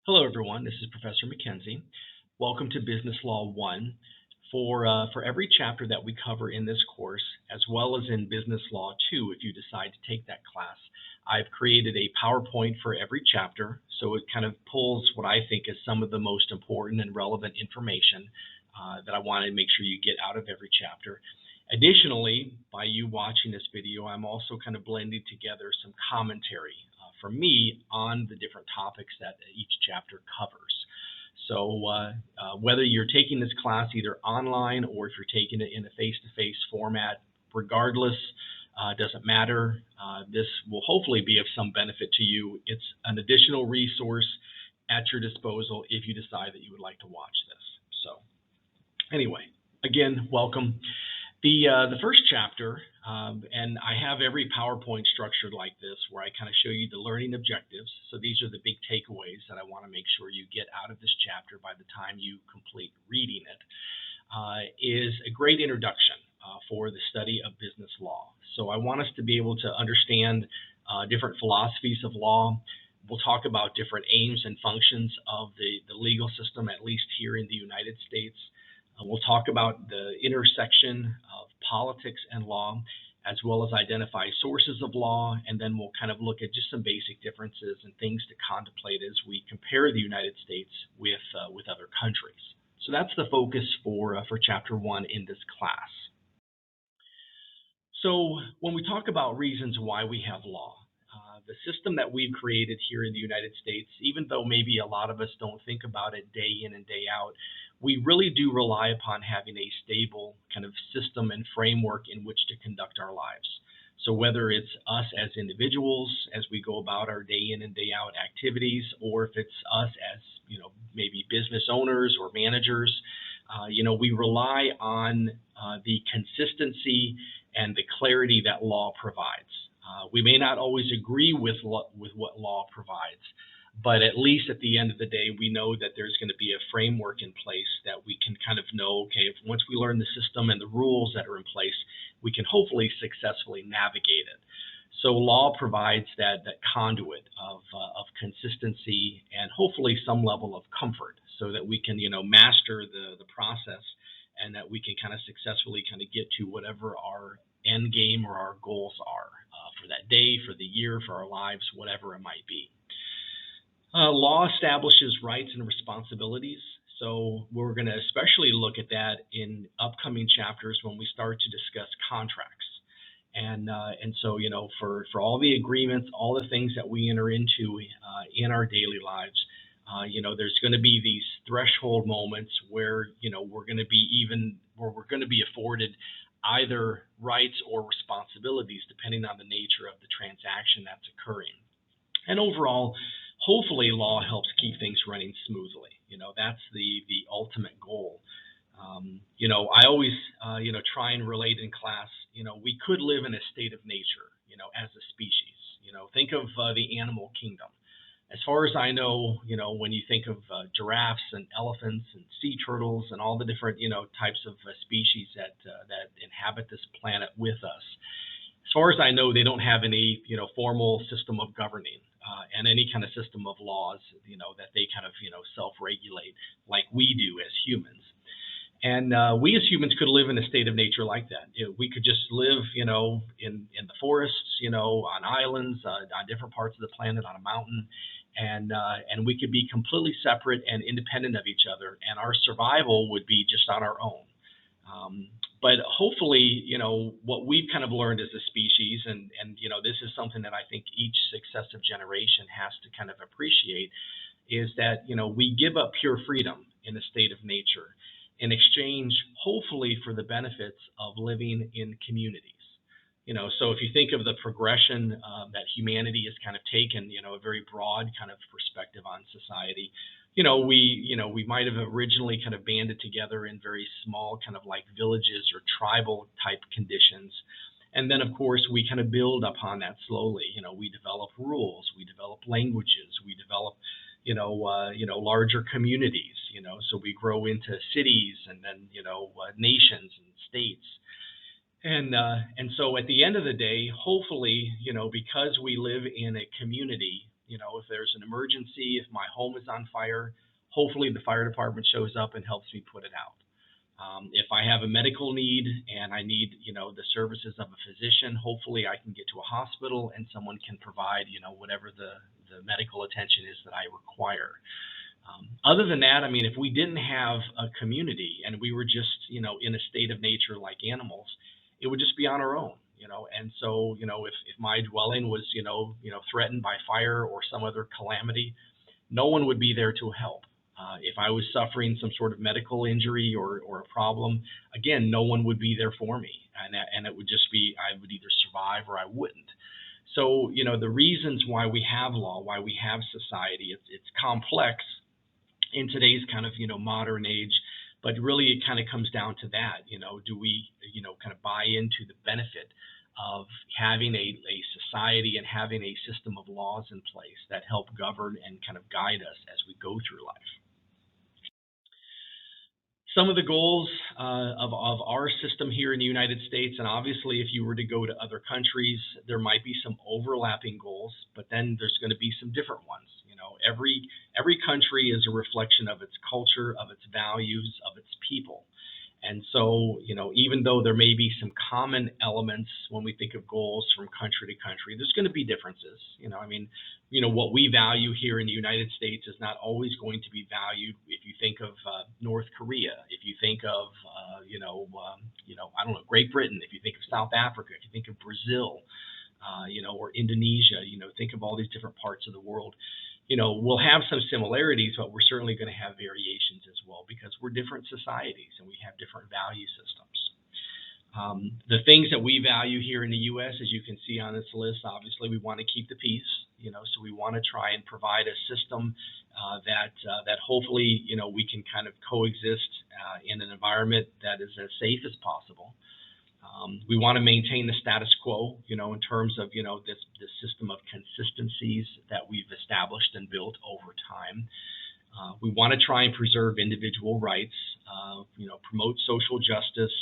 Hello, everyone. This is Professor McKenzie. Welcome to Business Law 1. For every chapter that we cover in this course, as well as in Business Law 2, if you decide to take that class, I've created a PowerPoint for every chapter. So it kind of pulls what I think is some of the most important and relevant information that I want to make sure you get out of every chapter. Additionally, by you watching this video, I'm also kind of blending together some commentary from me on the different topics that each chapter covers. So whether you're taking this class either online or if you're taking it in a face-to-face format, regardless, doesn't matter. This will hopefully be of some benefit to you. It's an additional resource at your disposal if you decide that you would like to watch this. So anyway, again, welcome. The first chapter, and I have every PowerPoint structured like this, where I kind of show you the learning objectives. So these are the big takeaways that I want to make sure you get out of this chapter by the time you complete reading it, is a great introduction for the study of business law. So I want us to be able to understand different philosophies of law. We'll talk about different aims and functions of the legal system, at least here in the United States. We'll talk about the intersection of politics and law, as well as identify sources of law, and then we'll kind of look at just some basic differences and things to contemplate as we compare the United States with other countries. So that's the focus for Chapter 1 in this class. So when we talk about reasons why we have law, the system that we've created here in the United States, even though maybe a lot of us don't think about it day in and day out, we really do rely upon having a stable kind of system and framework in which to conduct our lives. So whether it's us as individuals, as we go about our day in and day out activities, or if it's us as, maybe business owners or managers, we rely on the consistency and the clarity that law provides. We may not always agree with what law provides, but at least at the end of the day, we know that there's going to be a framework in place that we can kind of know, okay, if once we learn the system and the rules that are in place, we can hopefully successfully navigate it. So law provides that conduit of consistency and hopefully some level of comfort so that we can, master the process and that we can kind of successfully kind of get to whatever our end game or our goals are for that day, for the year, for our lives, whatever it might be. Law establishes rights and responsibilities. So we're going to especially look at that in upcoming chapters when we start to discuss contracts. And so, for all the agreements, all the things that we enter into in our daily lives, there's going to be these threshold moments where, we're going to be afforded either rights or responsibilities depending on the nature of the transaction that's occurring. And overall, hopefully law helps keep things running smoothly. That's the ultimate goal. I always, try and relate in class, we could live in a state of nature, as a species. Think of the animal kingdom. As far as I know, when you think of giraffes and elephants and sea turtles and all the different, types of species that inhabit this planet with us, as far as I know, they don't have any, formal system of governing and any kind of system of laws, that they kind of, self-regulate like we do as humans. And we as humans could live in a state of nature like that. We could just live, in the forests, on islands, on different parts of the planet, on a mountain, and we could be completely separate and independent of each other, and our survival would be just on our own. But hopefully, what we've kind of learned as a species, and this is something that I think each successive generation has to kind of appreciate, is that, we give up pure freedom in a state of nature in exchange, hopefully, for the benefits of living in communities. So if you think of the progression that humanity has kind of taken, a very broad kind of perspective on society, we might have originally kind of banded together in very small kind of like villages or tribal type conditions. And then, of course, we kind of build upon that slowly. We develop rules, we develop languages, we develop, larger communities, so we grow into cities and then, nations and states. And so at the end of the day, hopefully, because we live in a community, You know, if there's an emergency, if my home is on fire, hopefully the fire department shows up and helps me put it out. If I have a medical need and I need, the services of a physician, hopefully I can get to a hospital and someone can provide, whatever the medical attention is that I require. Other than that, I mean, if we didn't have a community and we were just, in a state of nature like animals, it would just be on our own, And so, if my dwelling was, threatened by fire or some other calamity, no one would be there to help. If I was suffering some sort of medical injury or a problem, again, no one would be there for me. And it would just be, I would either survive or I wouldn't. So, the reasons why we have law, why we have society, it's complex in today's kind of, modern age, but really it kind of comes down to that, do we, kind of buy into the benefit of having a society and having a system of laws in place that help govern and kind of guide us as we go through life. Some of the goals of our system here in the United States, and obviously if you were to go to other countries, there might be some overlapping goals, but then there's going to be some different ones. Every country is a reflection of its culture, of its values, of its people. And so, even though there may be some common elements when we think of goals from country to country, there's going to be differences. What we value here in the United States is not always going to be valued if you think of North Korea, if you think of, Great Britain, if you think of South Africa, if you think of Brazil, or Indonesia, think of all these different parts of the world. We'll have some similarities, but we're certainly going to have variations as well because we're different societies and we have different value systems. The things that we value here in the U.S., as you can see on this list, obviously we want to keep the peace, so we want to try and provide a system that hopefully, we can kind of coexist in an environment that is as safe as possible. We want to maintain the status quo, in terms of, this system of consistencies that we've established and built over time. We want to try and preserve individual rights, promote social justice.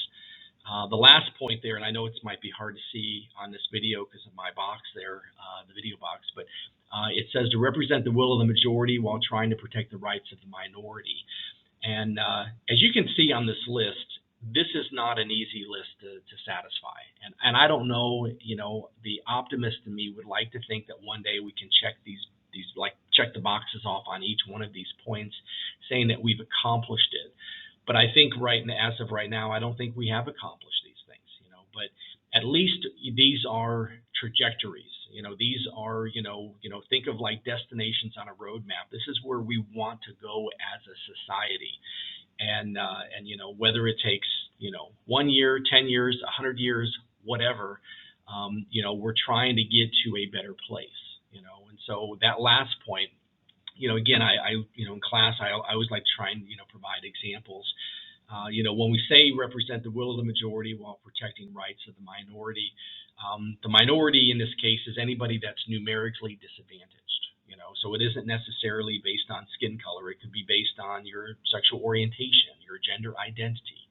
The last point there, and I know it might be hard to see on this video because of my box there, the video box, but it says to represent the will of the majority while trying to protect the rights of the minority. And as you can see on this list, this is not an easy list to satisfy. And I don't know, the optimist in me would like to think that one day we can check check the boxes off on each one of these points, saying that we've accomplished it. But I think as of right now, I don't think we have accomplished these things, but at least these are trajectories. These are, think of like destinations on a roadmap. This is where we want to go as a society. And whether it takes, 1 year, 10 years, 100 years, whatever, we're trying to get to a better place, and so that last point, again, I in class, I always like to try and, provide examples. When we say represent the will of the majority while protecting rights of the minority in this case is anybody that's numerically disadvantaged. So it isn't necessarily based on skin color. It could be based on your sexual orientation, your gender identity.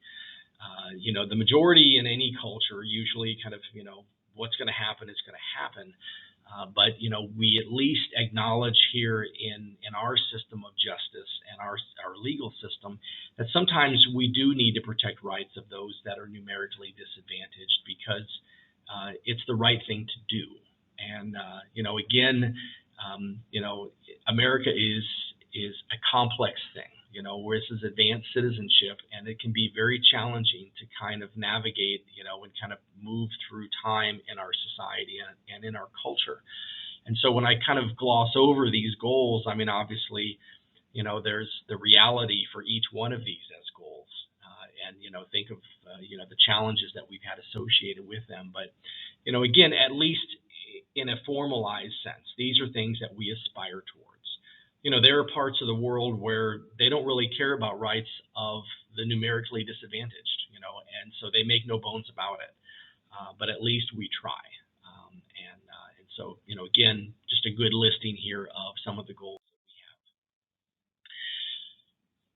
The majority in any culture usually kind of, what's going to happen is going to happen. But we at least acknowledge here in our system of justice and our legal system that sometimes we do need to protect rights of those that are numerically disadvantaged because it's the right thing to do. And again, America is a complex thing, where this is advanced citizenship, and it can be very challenging to kind of navigate, and kind of move through time in our society and in our culture. And so when I kind of gloss over these goals, I mean, obviously, there's the reality for each one of these as goals, and think of the challenges that we've had associated with them. But again, at least in a formalized sense, these are things that we aspire towards. There are parts of the world where they don't really care about rights of the numerically disadvantaged, and so they make no bones about it. But at least we try. And so, again, just a good listing here of some of the goals that we have.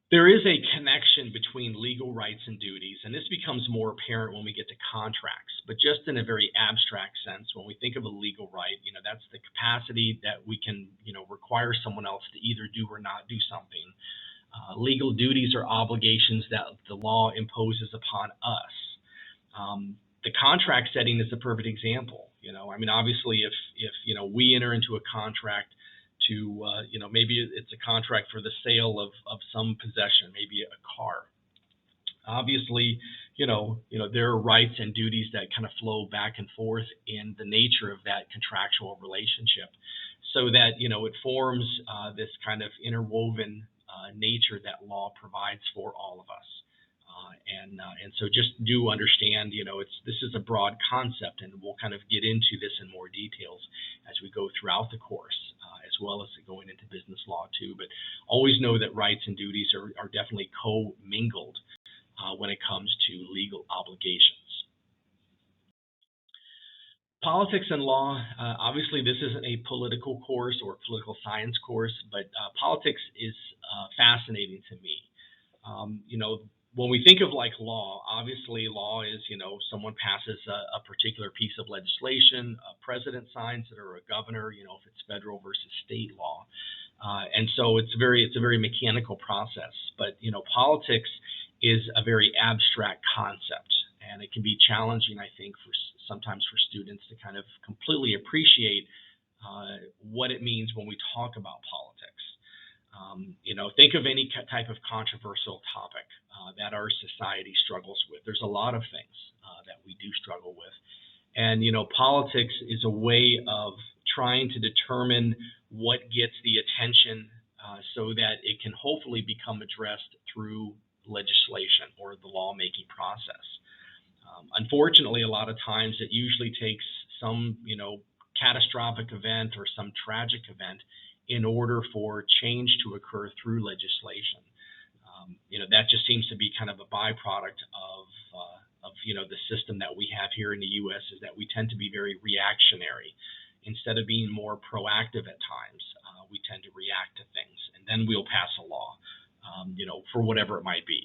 There is a connection between legal rights and duties, and this becomes more apparent when we get to contracts. But just in a very abstract sense, when we think of a legal right, that's the capacity that we can, require someone else to either do or not do something. Legal duties are obligations that the law imposes upon us. The contract setting is a perfect example. Obviously, if we enter into a contract to, maybe it's a contract for the sale of some possession, maybe a car. Obviously, there are rights and duties that kind of flow back and forth in the nature of that contractual relationship, so that it forms this kind of interwoven nature that law provides for all of us. And so just do understand, this is a broad concept, and we'll kind of get into this in more details as we go throughout the course, as well as going into business law too. But always know that rights and duties are definitely co-mingled when it comes to legal obligations. Politics and law, obviously this isn't a political course or political science course, but politics is fascinating to me. When we think of like law, obviously law is, someone passes a particular piece of legislation, a president signs it, or a governor, if it's federal versus state law. And so it's a very mechanical process. But, politics is a very abstract concept, and it can be challenging, I think, sometimes for students to kind of completely appreciate what it means when we talk about politics. Think of any type of controversial topic that our society struggles with. There's a lot of things that we do struggle with. And, politics is a way of trying to determine what gets the attention so that it can hopefully become addressed through legislation or the lawmaking process. Unfortunately, a lot of times it usually takes some, catastrophic event or some tragic event in order for change to occur through legislation. That just seems to be kind of a byproduct of the system that we have here in the U.S. is that we tend to be very reactionary instead of being more proactive at times. We tend to react to things, and then we'll pass a law, for whatever it might be.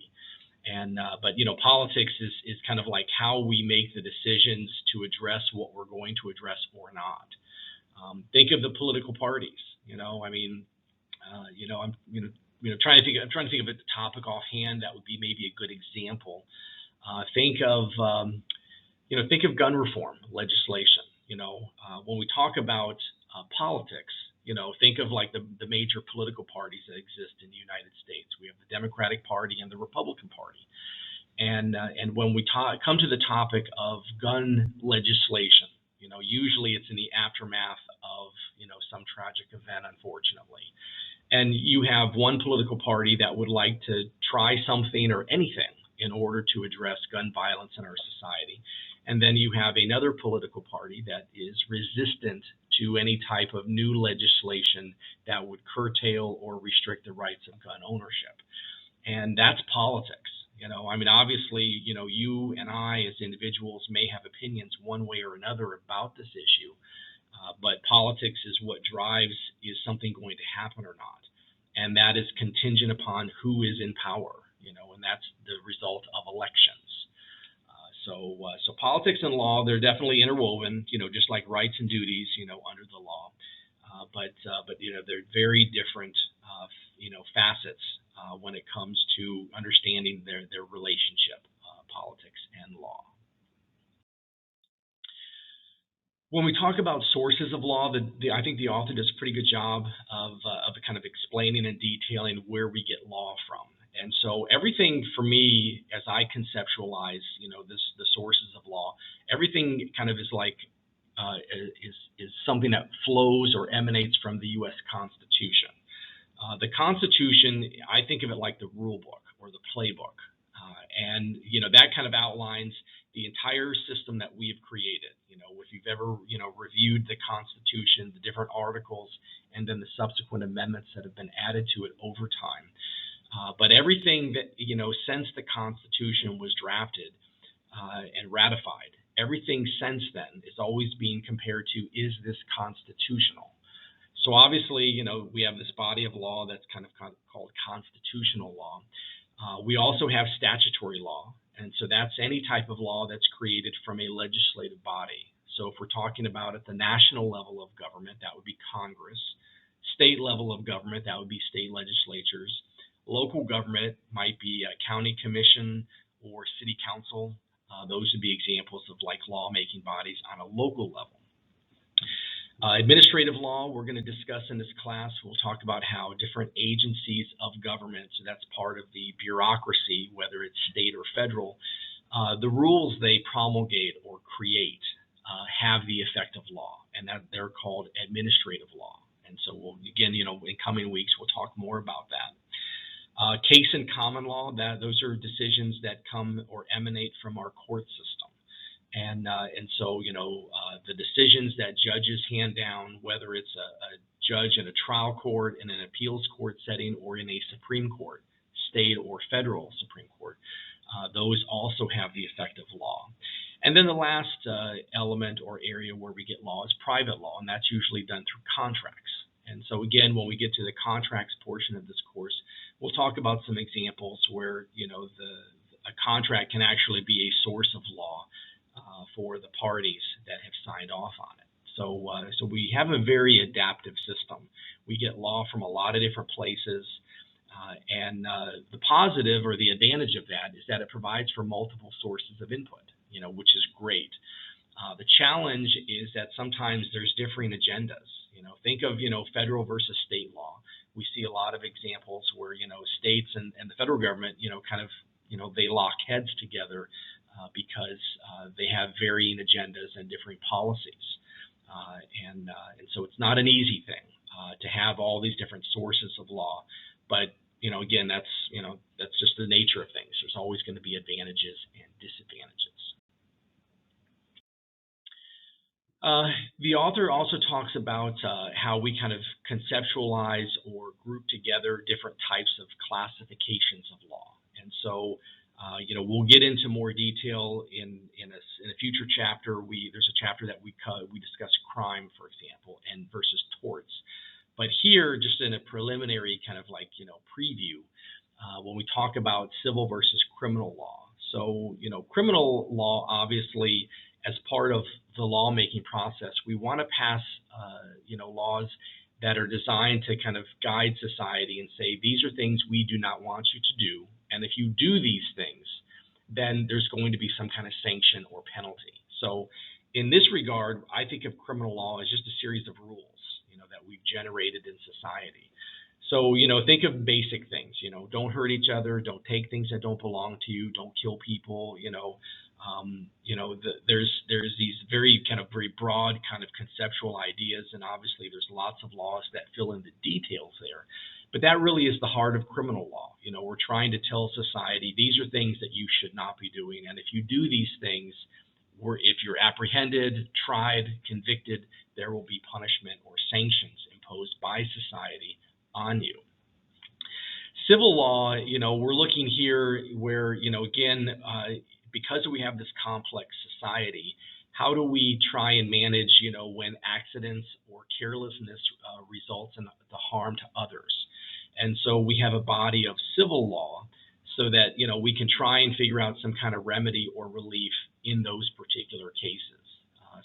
But politics is kind of like how we make the decisions to address what we're going to address or not. Think of the political parties. I'm trying to think of a topic offhand that would be maybe a good example. Think of gun reform legislation. When we talk about politics, think of like the major political parties that exist in the United States. We have the Democratic Party and the Republican Party. And when we come to the topic of gun legislation, usually it's in the aftermath of, some tragic event, unfortunately. And you have one political party that would like to try something or anything in order to address gun violence in our society. And then you have another political party that is resistant to any type of new legislation that would curtail or restrict the rights of gun ownership. And that's politics. Obviously, you and I as individuals may have opinions one way or another about this issue, but politics is what drives, is something going to happen or not? And that is contingent upon who is in power, and that's the result of elections. So politics and law, they're definitely interwoven, just like rights and duties, under the law. But they're very different, facets when it comes to understanding their relationship, politics and law. When we talk about sources of law, I think the author does a pretty good job of kind of explaining and detailing where we get law from. And so everything for me, as I conceptualize, the sources of law, everything kind of is like is something that flows or emanates from the U.S. Constitution. The Constitution, I think of it like the rule book or the playbook, and that kind of outlines the entire system that we have created. If you've ever reviewed the Constitution, the different articles, and then the subsequent amendments that have been added to it over time. But everything that since the Constitution was drafted and ratified, everything since then is always being compared to, is this constitutional? So obviously, we have this body of law that's kind of called constitutional law. We also have statutory law, and so that's any type of law that's created from a legislative body. So if we're talking about at the national level of government, that would be Congress. State level of government, that would be state legislatures. Local government might be a county commission or city council. Those would be examples of like lawmaking bodies on a local level. Administrative law, we're going to discuss in this class. We'll talk about how different agencies of government, so that's part of the bureaucracy, whether it's state or federal, the rules they promulgate or create have the effect of law, and that they're called administrative law. And so we'll, again, in coming weeks, we'll talk more about that. Case and common law, those are decisions that come or emanate from our court system. And so, the decisions that judges hand down, whether it's a judge in a trial court, in an appeals court setting, or in a Supreme Court, state or federal Supreme Court, those also have the effect of law. And then the last element or area where we get law is private law, and that's usually done through contracts. And so again, when we get to the contracts portion of this course, we'll talk about some examples where, a contract can actually be a source of law for the parties that have signed off on it. So we have a very adaptive system. We get law from a lot of different places. And the positive or the advantage of that is that it provides for multiple sources of input, which is great. The challenge is that sometimes there's differing agendas. Think of, federal versus state law. We see a lot of examples where, states and the federal government, they lock heads together because they have varying agendas and different policies. And so it's not an easy thing to have all these different sources of law. But, again, that's just the nature of things. There's always going to be advantages and disadvantages. The author also talks about how we kind of conceptualize or group together different types of classifications of law. And so we'll get into more detail in a future chapter. There's a chapter that we discuss crime, for example, and versus torts. But here, just in a preliminary kind of preview, when we talk about civil versus criminal law. So, criminal law, obviously, as part of the lawmaking process, we want to pass, laws that are designed to kind of guide society and say, these are things we do not want you to do. And if you do these things, then there's going to be some kind of sanction or penalty. So in this regard, I think of criminal law as just a series of rules, that we've generated in society. So, think of basic things, don't hurt each other, don't take things that don't belong to you, don't kill people, there's these very broad kind of conceptual ideas, and obviously there's lots of laws that fill in the details there. But that really is the heart of criminal law. We're trying to tell society these are things that you should not be doing, and if you do these things, if you're apprehended, tried, convicted, there will be punishment or sanctions imposed by society on you. Civil law, we're looking here where, again, because we have this complex society, how do we try and manage, when accidents or carelessness results in the harm to others? And so we have a body of civil law so that, we can try and figure out some kind of remedy or relief in those particular cases.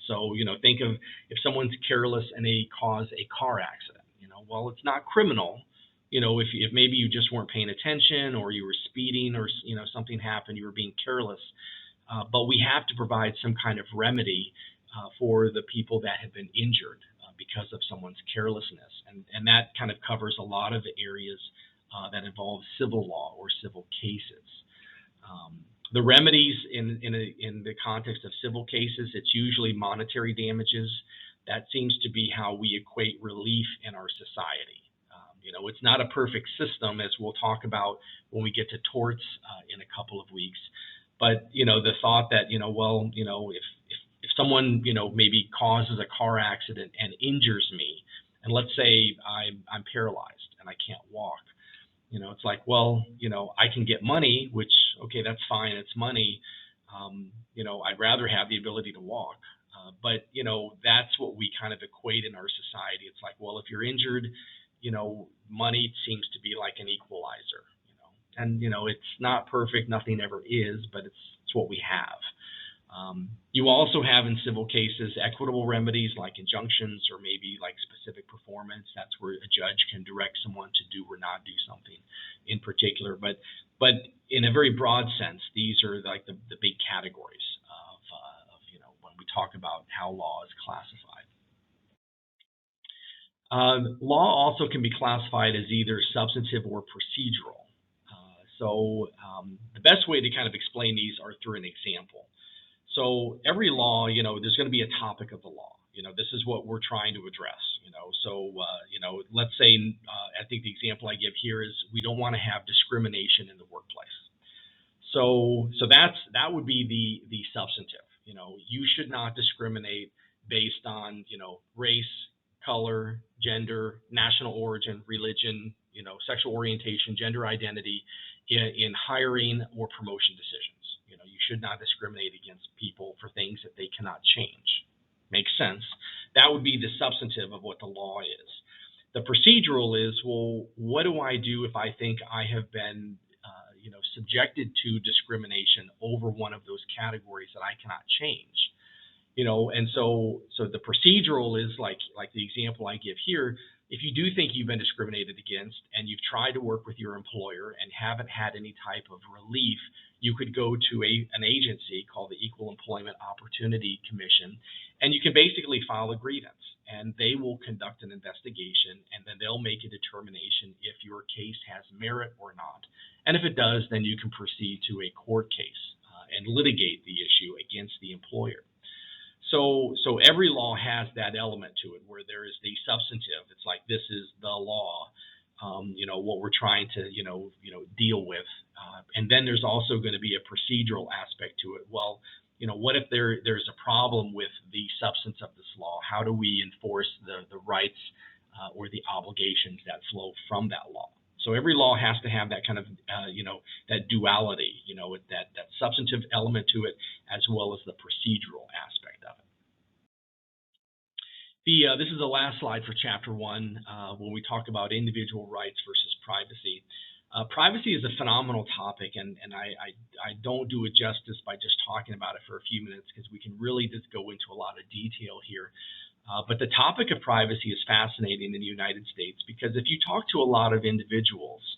So, think of if someone's careless and they cause a car accident, well, it's not criminal, if maybe you just weren't paying attention or you were speeding or, something happened, you were being careless. But we have to provide some kind of remedy for the people that have been injured because of someone's carelessness. And that kind of covers a lot of the areas that involve civil law or civil cases. The remedies in the context of civil cases, it's usually monetary damages. That seems to be how we equate relief in our society. It's not a perfect system, as we'll talk about when we get to torts in a couple of weeks. But, the thought that, if someone, maybe causes a car accident and injures me, and let's say I'm paralyzed and I can't walk, it's like, well, I can get money, which, okay, that's fine. It's money. I'd rather have the ability to walk. But, that's what we kind of equate in our society. It's like, well, if you're injured, money seems to be like an equalizer, and, it's not perfect. Nothing ever is, but it's what we have. You also have in civil cases equitable remedies like injunctions or maybe like specific performance. That's where a judge can direct someone to do or not do something in particular. But in a very broad sense, these are like the big categories of when we talk about how law is classified. Law also can be classified as either substantive or procedural. So the best way to kind of explain these are through an example. So every law, there's going to be a topic of the law. This is what we're trying to address. So let's say I think the example I give here is we don't want to have discrimination in the workplace. So that would be the substantive. You should not discriminate based on race, color, gender, national origin, religion, sexual orientation, gender identity in hiring or promotion decisions. You should not discriminate against people for things that they cannot change. Makes sense. That would be the substantive of what the law is. The procedural is, well, what do I do if I think I have been subjected to discrimination over one of those categories that I cannot change? And so the procedural is like the example I give here. If you do think you've been discriminated against and you've tried to work with your employer and haven't had any type of relief, you could go to an agency called the Equal Employment Opportunity Commission, and you can basically file a grievance, and they will conduct an investigation, and then they'll make a determination if your case has merit or not. And if it does, then you can proceed to a court case and litigate the issue against the employer. So every law has that element to it where there is the substantive. It's like, this is the law, what we're trying to, deal with. And then there's also going to be a procedural aspect to it. Well, what if there's a problem with the substance of this law? How do we enforce the rights or the obligations that flow from that law? So every law has to have that kind of, that duality, that substantive element to it, as well as the procedural aspect of it. This is the last slide for Chapter 1 when we talk about individual rights versus privacy. Privacy is a phenomenal topic, and I don't do it justice by just talking about it for a few minutes, because we can really just go into a lot of detail here. But the topic of privacy is fascinating in the United States, because if you talk to a lot of individuals,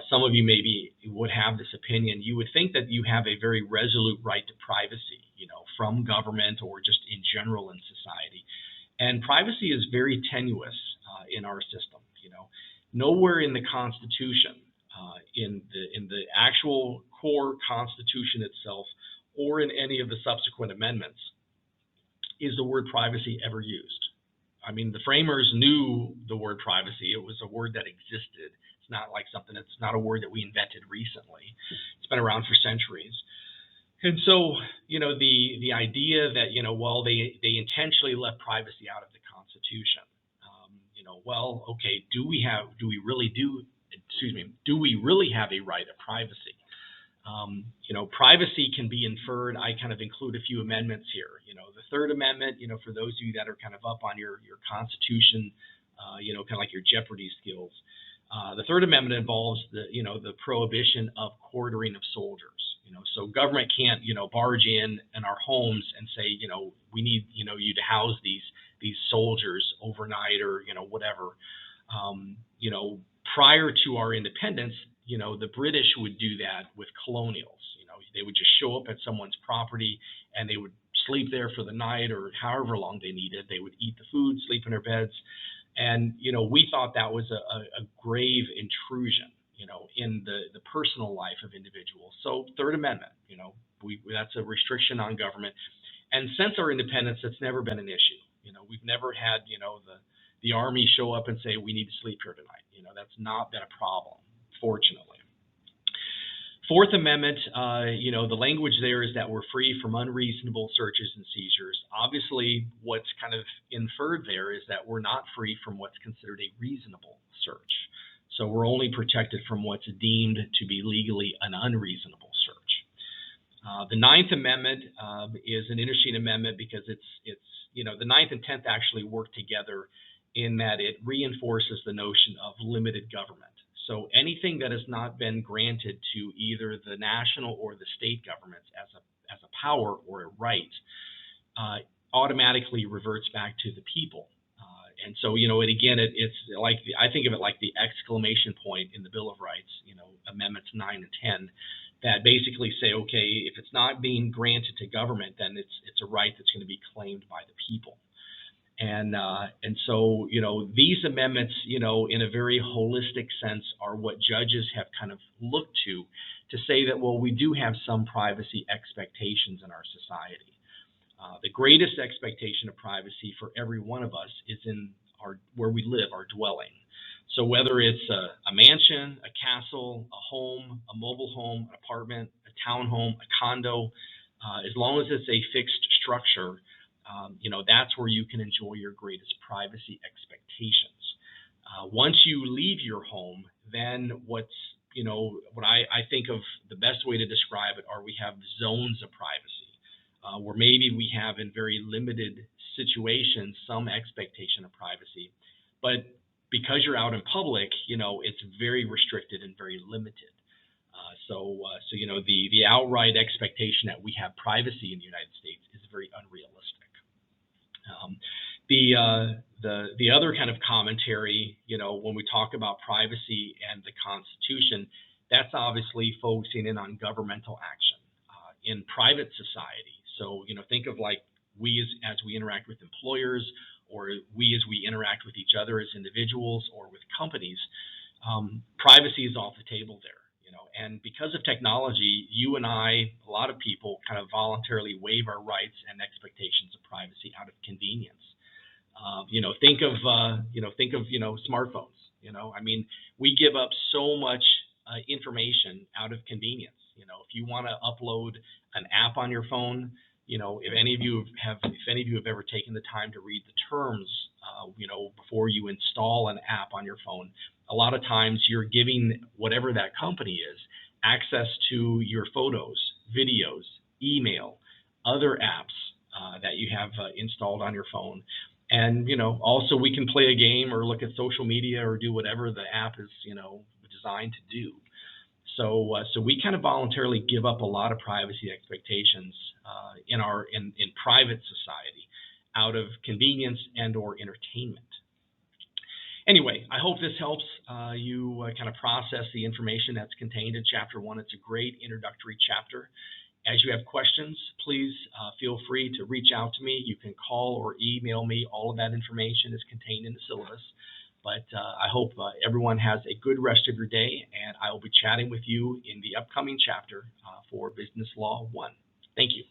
some of you maybe would have this opinion, you would think that you have a very resolute right to privacy, from government or just in general in society. And privacy is very tenuous in our system. Nowhere in the Constitution, in the actual core Constitution itself, or in any of the subsequent amendments, is the word privacy ever used. I mean, the framers knew the word privacy. It was a word that existed. It's not like something, it's not a word that we invented recently. It's been around for centuries. And so, the idea that, well, they intentionally left privacy out of the Constitution. Well, okay, do we really have a right of privacy? Privacy can be inferred. I kind of include a few amendments here. The Third Amendment, for those of you that are kind of up on your Constitution, kind of like your Jeopardy skills. The Third Amendment involves the prohibition of quartering of soldiers. So government can't, barge in our homes and say, we need, you to house these soldiers overnight or, whatever. Prior to our independence, the British would do that with colonials. They would just show up at someone's property and they would sleep there for the night or however long they needed. They would eat the food, sleep in their beds. And, we thought that was a grave intrusion, in the personal life of individuals. So Third Amendment, that's a restriction on government. And since our independence, that's never been an issue. We've never had, the Army show up and say, we need to sleep here tonight. That's not been a problem, fortunately. Fourth Amendment, the language there is that we're free from unreasonable searches and seizures. Obviously, what's kind of inferred there is that we're not free from what's considered a reasonable search. So we're only protected from what's deemed to be legally an unreasonable search. The Ninth Amendment is an interesting amendment because the Ninth and Tenth actually work together in that it reinforces the notion of limited government. So anything that has not been granted to either the national or the state governments as a power or a right automatically reverts back to the people. And so, and again, it's like I think of it like the exclamation point in the Bill of Rights, Amendments 9 and 10, that basically say, okay, if it's not being granted to government, then it's a right that's going to be claimed by the people. And so, these amendments, in a very holistic sense, are what judges have kind of looked to say that, well, we do have some privacy expectations in our society. The greatest expectation of privacy for every one of us is in where we live, our dwelling. So whether it's a mansion, a castle, a home, a mobile home, an apartment, a townhome, a condo, as long as it's a fixed structure, that's where you can enjoy your greatest privacy expectations. Once you leave your home, then what I think of the best way to describe it are we have zones of privacy, where maybe we have in very limited situations some expectation of privacy, but because you're out in public, it's very restricted and very limited. So the outright expectation that we have privacy in the United States is very unrealistic. The other kind of commentary, when we talk about privacy and the Constitution, that's obviously focusing in on governmental action in private society. So, think of like we as we interact with employers, or we as we interact with each other as individuals or with companies, privacy is off the table there. And because of technology, you and I, a lot of people kind of voluntarily waive our rights and expectations of privacy out of convenience. Think of smartphones. I mean, we give up so much information out of convenience. If you want to upload an app on your phone, if any of you have ever taken the time to read the terms, before you install an app on your phone, a lot of times you're giving whatever that company is access to your photos, videos, email, other apps that you have installed on your phone. And, also we can play a game or look at social media or do whatever the app is, designed to do. So we kind of voluntarily give up a lot of privacy expectations in private society out of convenience and or entertainment. Anyway, I hope this helps you kind of process the information that's contained in Chapter 1. It's a great introductory chapter. As you have questions, please feel free to reach out to me. You can call or email me. All of that information is contained in the syllabus. But I hope everyone has a good rest of your day, and I will be chatting with you in the upcoming chapter for Business Law 1. Thank you.